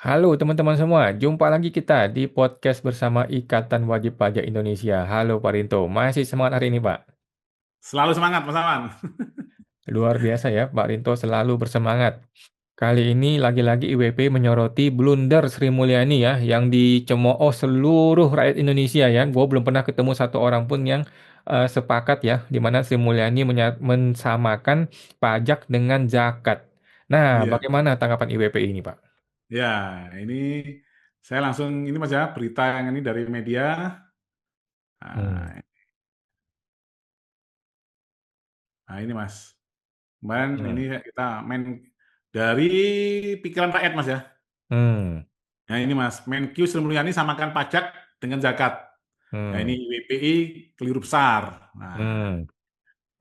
Halo teman-teman semua, jumpa lagi kita di podcast bersama Ikatan Wajib Pajak Indonesia. Halo Pak Rinto, masih semangat hari ini Pak? Selalu semangat, Mas Aman. Luar biasa ya, Pak Rinto selalu bersemangat. Kali ini lagi-lagi IWP menyoroti blunder Sri Mulyani ya, yang dicemooh seluruh rakyat Indonesia ya. Gue belum pernah ketemu satu orang pun yang sepakat ya, di mana Sri Mulyani mensamakan pajak dengan zakat. Nah, Iya, bagaimana tanggapan IWP ini Pak? ya, ini saya langsung ini Mas ya, berita yang ini dari media. Hmm, Nah, nah, ini Mas, kemarin ini hmm, kita main dari pikiran rakyat Mas ya. hmm, Nah ini Mas, Menkyu Sri Mulyani samakan pajak dengan zakat. Nah ini hmm, WPI keliru besar. hmm.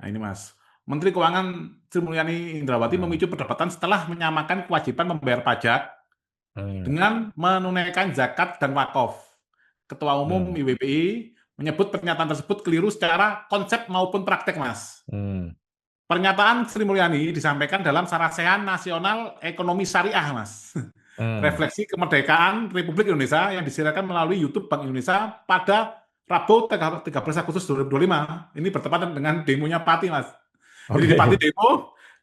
Nah ini Mas, Menteri Keuangan Sri Mulyani Indrawati Hmm. memicu perdebatan setelah menyamakan kewajiban membayar pajak Hmm, dengan menunaikan zakat dan wakaf. Ketua Umum hmm, IWPI menyebut pernyataan tersebut keliru secara konsep maupun praktek, Mas. hmm, Pernyataan Sri Mulyani disampaikan dalam Sarasehan Nasional Ekonomi Syariah, Mas. hmm. Refleksi kemerdekaan Republik Indonesia yang disiarkan melalui YouTube Bank Indonesia pada Rabu 13 Agustus 2025. Ini bertepatan dengan demonya Pati, Mas. Jadi di Pati Oke. demo,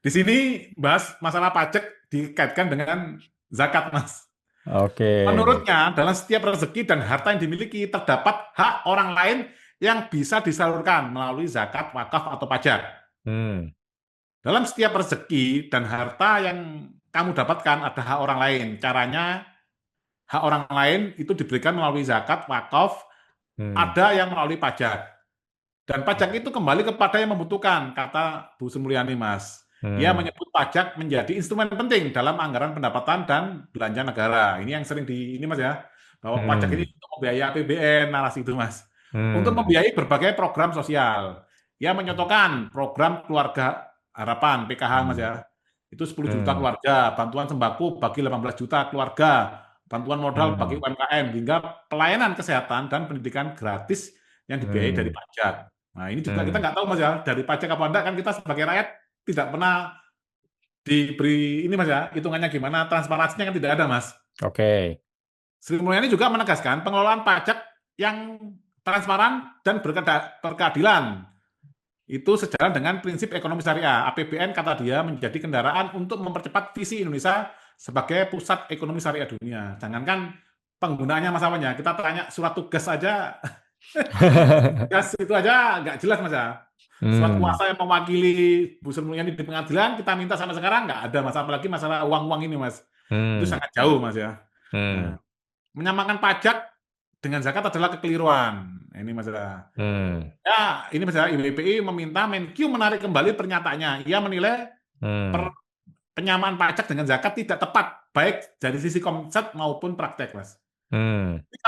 di sini bahas masalah pajak dikaitkan dengan zakat, Mas. Oke. Menurutnya, dalam setiap rezeki dan harta yang dimiliki terdapat hak orang lain yang bisa disalurkan melalui zakat, wakaf, atau pajak. Hmm, Dalam setiap rezeki dan harta yang kamu dapatkan ada hak orang lain. Caranya, hak orang lain itu diberikan melalui zakat, wakaf, hmm, ada yang melalui pajak. Dan pajak itu kembali kepada yang membutuhkan, kata Bu Sri Mulyani, Mas. Ia hmm, menyebut pajak menjadi instrumen penting dalam anggaran pendapatan dan belanja negara. Ini yang sering ini Mas ya, bahwa pajak ini hmm, untuk membiayai APBN, narasi itu Mas. Untuk hmm, membiayai berbagai program sosial. Ia menyontohkan program keluarga harapan, PKH Mas hmm, ya. Itu 10 juta hmm, keluarga, bantuan sembako bagi 18 juta keluarga, bantuan modal bagi hmm, UMKM, hingga pelayanan kesehatan dan pendidikan gratis yang dibiayai dari hmm, pajak. Nah, ini juga kita hmm. nggak tahu Mas ya, dari pajak apa enggak kan kita sebagai rakyat tidak pernah diberi ini Mas ya, hitungannya gimana, transparansinya kan tidak ada Mas. Oke. Sri Mulyani juga menegaskan pengelolaan pajak yang transparan dan berkeadilan. Itu sejalan dengan prinsip ekonomi syariah. APBN kata dia menjadi kendaraan untuk mempercepat visi Indonesia sebagai pusat ekonomi syariah dunia. Jangankan penggunaannya Mas Awan ya, kita tanya surat tugas aja, tugas itu aja nggak jelas Mas ya. Surat Hmm, kuasa yang mewakili Bu Sri Mulyani di pengadilan kita minta sampai sekarang nggak ada Mas, apalagi masalah uang-uang ini Mas. Itu hmm, sangat jauh Mas ya. hmm, Nah, menyamakan pajak dengan zakat adalah kekeliruan. Ini masalah. hmm, Ya, ini masalah IWPI meminta Menkyu menarik kembali pernyataannya. Ia menilai hmm, penyamaan pajak dengan zakat tidak tepat, baik dari sisi konsep maupun praktek, Mas. hmm, Jadi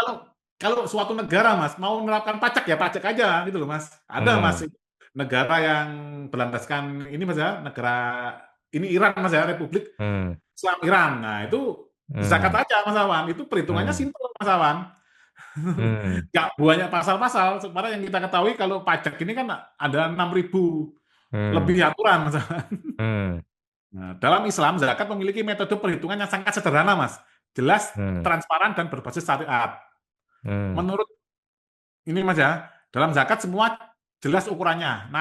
kalau suatu negara, Mas, mau menerapkan pajak ya pajak aja gitu loh, Mas. Ada, Mas, hmm, negara yang berlandaskan ini, Mas ya, negara ini Iran, Mas ya, Republik hmm, Islam Iran. Nah, itu zakat hmm, aja, Mas Awan. Itu perhitungannya hmm, simpel, Mas Awan. hmm, Nggak banyak pasal-pasal. Sebenarnya yang kita ketahui kalau pajak ini kan ada 6.000 hmm, lebih aturan, Mas. hmm, Nah, dalam Islam, zakat memiliki metode perhitungan yang sangat sederhana, Mas. Jelas, hmm, transparan, dan berbasis syariat. hmm, Menurut ini, Mas ya, dalam zakat semua jelas ukurannya,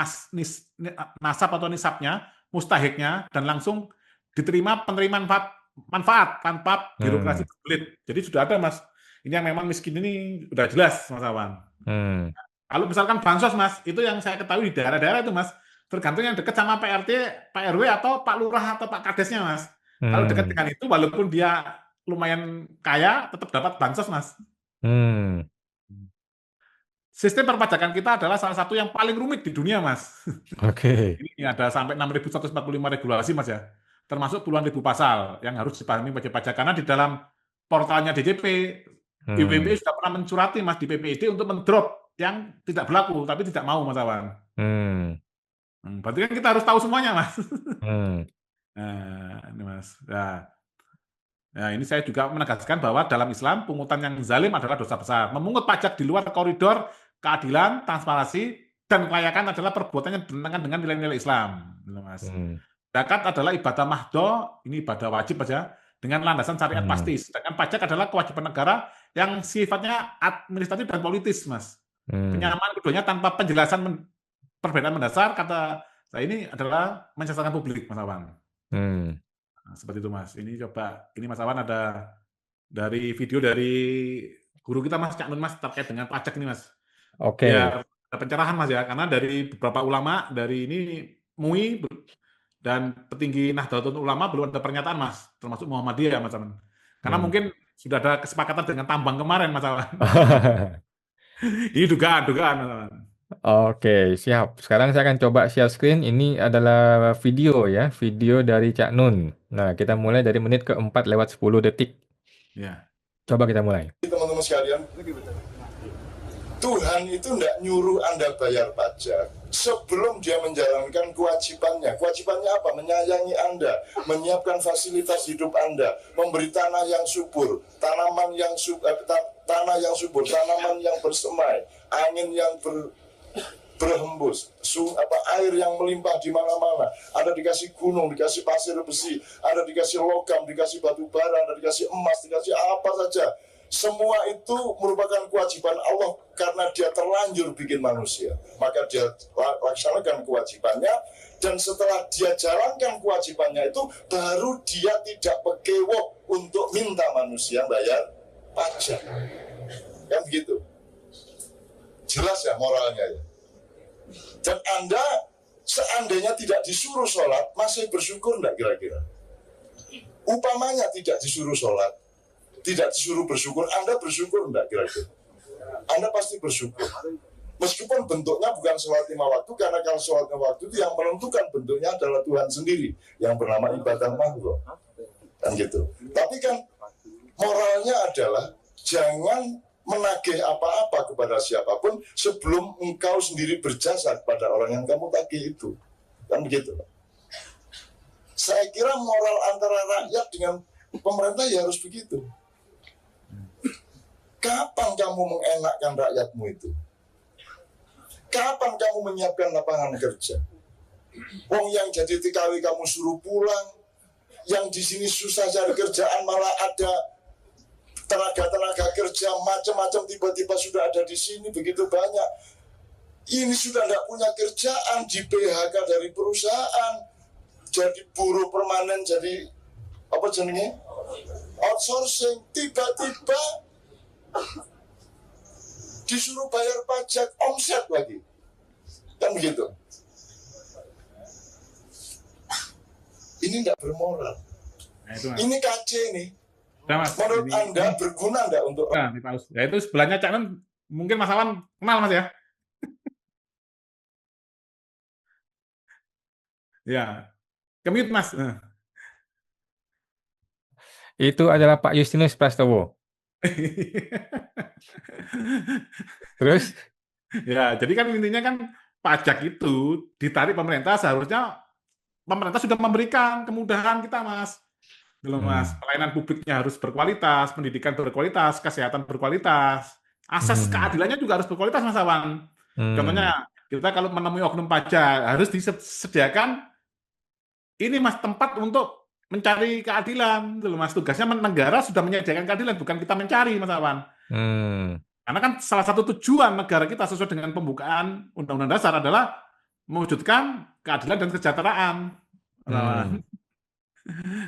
nasab atau nisabnya, mustahiknya, dan langsung diterima penerima manfaat tanpa birokrasi hmm, berbelit. Jadi sudah ada, Mas. Ini yang memang miskin ini sudah jelas, Mas Awan. hmm, Kalau misalkan bansos, Mas, itu yang saya ketahui di daerah-daerah itu, Mas, tergantung yang dekat sama PRT, Pak RW, atau Pak Lurah, atau Pak Kadesnya, Mas. Kalau dekat hmm, dengan itu, walaupun dia lumayan kaya, tetap dapat bansos, Mas. hmm. Sistem perpajakan kita adalah salah satu yang paling rumit di dunia, Mas. Oke. Ini ada sampai 6.145 regulasi, Mas ya. Termasuk puluhan ribu pasal yang harus dipahami wajib pajak. Karena di dalam portalnya DJP, Hmm, IWB sudah pernah mencurati, Mas, di PPID untuk mendrop yang tidak berlaku, tapi tidak mau, Mas Awan. hmm, Berarti kan kita harus tahu semuanya, Mas. hmm, Nah, ini Mas. Nah, ini saya juga menegaskan bahwa dalam Islam pungutan yang zalim adalah dosa besar. Memungut pajak di luar koridor keadilan, transparansi, dan kelayakan adalah perbuatan yang bertentangan dengan nilai-nilai Islam. Gitu, Mas. hmm, Zakat adalah ibadah mahdo, ini ibadah wajib aja, dengan landasan syariat Hmm. pasti. Sedangkan pajak adalah kewajiban negara yang sifatnya administratif dan politis, Mas. Hmm. Penyamaan keduanya tanpa penjelasan perbedaan mendasar kata saya ini adalah menyesatkan publik, Mas Awan. Hmm. Nah, seperti itu, Mas. Ini coba, ini Mas Awan ada dari video dari guru kita, Mas Cak Nun, Mas, terkait dengan pajak ini, Mas. Oke. Biar ada pencerahan, Mas, ya. Karena dari beberapa ulama, dari ini MUI dan petinggi Nahdlatul Ulama belum ada pernyataan, Mas, termasuk Muhammadiyah, Mas Awan. Karena Hmm. mungkin sudah ada kesepakatan dengan tambang kemarin, Mas Awan. Ini dugaan, Mas Awan. Oke, siap. Sekarang saya akan coba share screen. Ini adalah video ya, video dari Cak Nun. Nah, kita mulai dari menit ke 4 lewat 10 detik. Ya. Coba kita mulai. Teman-teman sekalian, Tuhan itu tidak nyuruh Anda bayar pajak sebelum dia menjalankan kewajibannya. Kewajibannya apa? Menyayangi Anda, menyiapkan fasilitas hidup Anda, memberi tanah yang subur, tanaman yang tanah yang subur, tanaman yang bersemai, angin yang berhembus, air yang melimpah di mana-mana. Ada dikasih gunung, dikasih pasir besi, ada dikasih logam, dikasih batu bara, ada dikasih emas, dikasih apa saja. Semua itu merupakan kewajiban Allah karena dia terlanjur bikin manusia. Maka dia laksanakan kewajibannya, dan setelah dia jalankan kewajibannya itu, baru dia tidak pekewok untuk minta manusia bayar pajak. Kan begitu. Jelas ya moralnya ya. Dan Anda seandainya tidak disuruh sholat, masih bersyukur enggak kira-kira? Upamanya tidak disuruh sholat, tidak disuruh bersyukur, Anda bersyukur enggak kira-kira? Anda pasti bersyukur. Meskipun bentuknya bukan sholat 5 waktu, karena kalau sholat 5 waktu itu yang menentukan bentuknya adalah Tuhan sendiri, yang bernama ibadah makhluk. Kan gitu. Tapi kan moralnya adalah jangan menagih apa-apa kepada siapapun sebelum engkau sendiri berjasa kepada orang yang kamu tagih itu. Kan begitu. Saya kira moral antara rakyat dengan pemerintah ya harus begitu. Kapan kamu mengenakkan rakyatmu itu? Kapan kamu menyiapkan lapangan kerja? Wong yang jadi TKW kamu suruh pulang, yang di sini susah cari kerjaan malah ada tenaga kerja macam-macam tiba-tiba sudah ada di sini begitu banyak. Ini sudah tidak punya kerjaan, di PHK dari perusahaan, jadi buruh permanen, jadi apa jenenge? Outsourcing. Tiba-tiba disuruh bayar pajak omset lagi. Kan begitu. Ini tidak bermoral. Nah, itu, Mas. Ini KC nih. Nah, Mas, menurut ini, Anda berguna enggak untuk nah, di paus. Ya itu sebelahnya Cak Nun, mungkin Mas Awan kenal, Mas, ya. Ya, kemit, Mas. Itu adalah Pak Justinus Prastowo. Terus? Ya, jadi kan intinya kan pajak itu ditarik pemerintah, seharusnya pemerintah sudah memberikan kemudahan kita, Mas. Dulu, Mas, pelayanan publiknya harus berkualitas, pendidikan berkualitas, kesehatan berkualitas, asas Hmm. keadilannya juga harus berkualitas, Mas Awan. Hmm. Contohnya, kita kalau menemui oknum pajak, harus disediakan ini, Mas, tempat untuk mencari keadilan. Dulu, Mas, tugasnya negara sudah menyediakan keadilan, bukan kita mencari, Mas Awan. Hmm. Karena kan salah satu tujuan negara kita sesuai dengan pembukaan Undang-Undang Dasar adalah mewujudkan keadilan dan kesejahteraan. Hmm.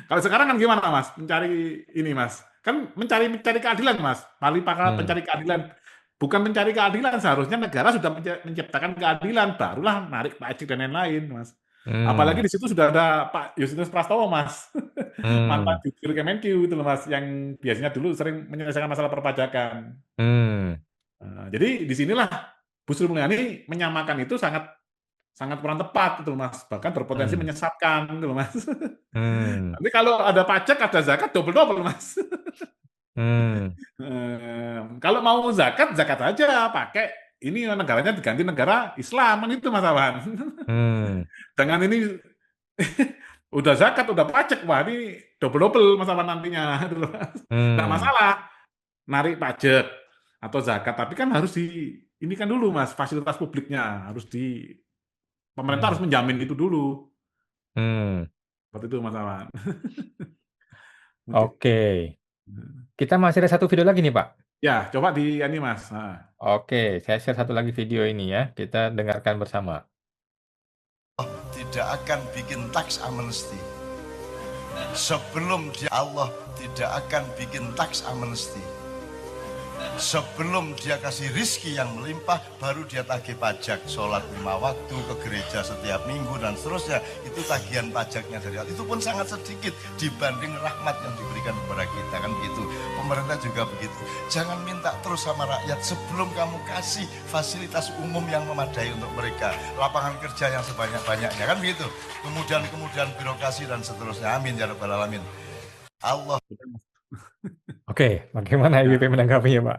Kalau sekarang kan gimana, Mas? Mencari ini, Mas. Kan mencari keadilan, Mas. Paling pakal mencari keadilan. Bukan mencari keadilan, seharusnya negara sudah menciptakan keadilan, barulah narik pajak dan lain-lain, Mas. Apalagi di situ sudah ada Pak Justinus Prastowo, Mas. Mantan jubir Kemenkyu itu loh, Mas, yang biasanya dulu sering menyelesaikan masalah perpajakan. Jadi disinilah Bu Sri Mulyani menyamakan itu sangat kurang tepat itu loh, Mas. Bahkan berpotensi menyesatkan itu loh, Mas. Nanti kalau ada pajak, ada zakat, double-double, Mas. Kalau mau zakat aja, pakai ini negaranya diganti negara Islam, kan itu, Mas Awan. Dengan ini udah zakat, udah pajak, wah ini double-double Mas Awan nantinya. Nggak masalah narik pajak atau zakat, tapi kan harus ini kan dulu, Mas, fasilitas publiknya harus pemerintah harus menjamin itu dulu. Seperti itu, Mas Awan. Oke. Kita masih ada satu video lagi nih, Pak. Ya, coba di ini Mas. Nah. Oke, saya share satu lagi video ini ya. Kita dengarkan bersama. Tidak akan bikin tax amnesty. Sebelum dia Allah tidak akan bikin tax amnesty. Sebelum dia kasih rizki yang melimpah, baru dia tagih pajak, sholat 5 waktu, ke gereja setiap minggu dan seterusnya. Itu tagihan pajaknya dari Allah. Itu pun sangat sedikit dibanding rahmat yang diberikan kepada kita, kan begitu. Pemerintah juga begitu. Jangan minta terus sama rakyat sebelum kamu kasih fasilitas umum yang memadai untuk mereka, lapangan kerja yang sebanyak-banyaknya, kan begitu. Kemudian birokrasi dan seterusnya. Amin ya rabbal alamin. Allah. Oke, bagaimana Ya. IWP menanggapinya, Pak?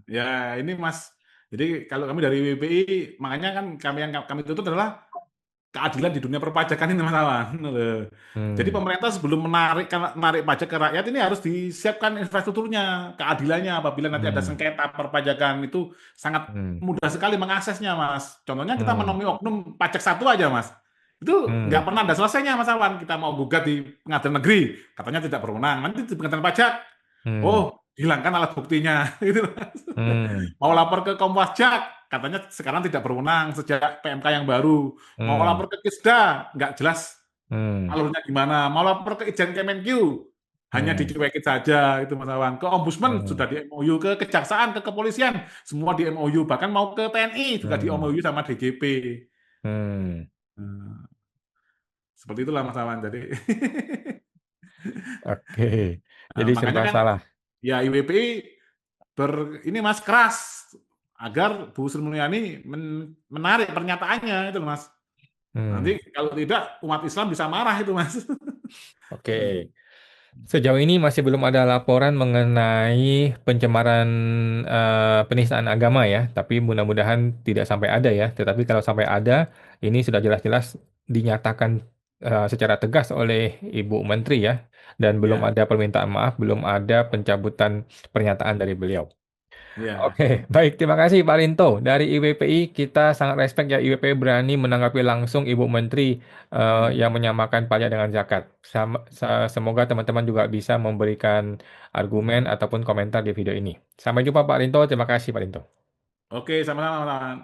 Ya, ini Mas. Jadi kalau kami dari WPI, makanya kan kami tuntut adalah keadilan di dunia perpajakan ini Mas Awan. Jadi pemerintah sebelum menarik pajak ke rakyat ini harus disiapkan infrastrukturnya, keadilannya. Apabila nanti ada sengketa perpajakan itu sangat mudah sekali mengaksesnya, Mas. Contohnya kita menemui oknum pajak satu aja, Mas. Itu nggak pernah ada selesainya, Mas Awan. Kita mau gugat di pengadilan negeri, katanya tidak berwenang. Nanti di pengadilan pajak, oh hilangkan alat buktinya. Gitu. Mau lapor ke Kompasjak, katanya sekarang tidak berwenang sejak PMK yang baru. Mau lapor ke Kisda, nggak jelas alurnya gimana. Mau lapor ke Ijen Kemenkyu, hanya dicuekin saja itu Mas Awan. Ke Ombudsman sudah di MOU, ke Kejaksaan, ke Kepolisian, semua di MOU. Bahkan mau ke TNI juga di MOU sama DJP. Nah, seperti itulah Mas Awan. Jadi, Oke, jadi makanya serba kan salah. ya IWPI ini Mas keras agar Bu Sri Mulyani menarik pernyataannya itu Mas. Nanti kalau tidak umat Islam bisa marah itu Mas. Oke. Sejauh ini masih belum ada laporan mengenai pencemaran penistaan agama ya, tapi mudah-mudahan tidak sampai ada ya. Tetapi kalau sampai ada, ini sudah jelas-jelas dinyatakan secara tegas oleh Ibu Menteri ya, dan belum Ya, ada permintaan maaf, belum ada pencabutan pernyataan dari beliau. ya. Oke, baik. Terima kasih Pak Rinto. Dari IWPI kita sangat respect ya IWPI berani menanggapi langsung Ibu Menteri yang menyamakan pajak dengan zakat. Semoga teman-teman juga bisa memberikan argumen ataupun komentar di video ini. Sampai jumpa Pak Rinto. Terima kasih Pak Rinto. Oke, sama-sama.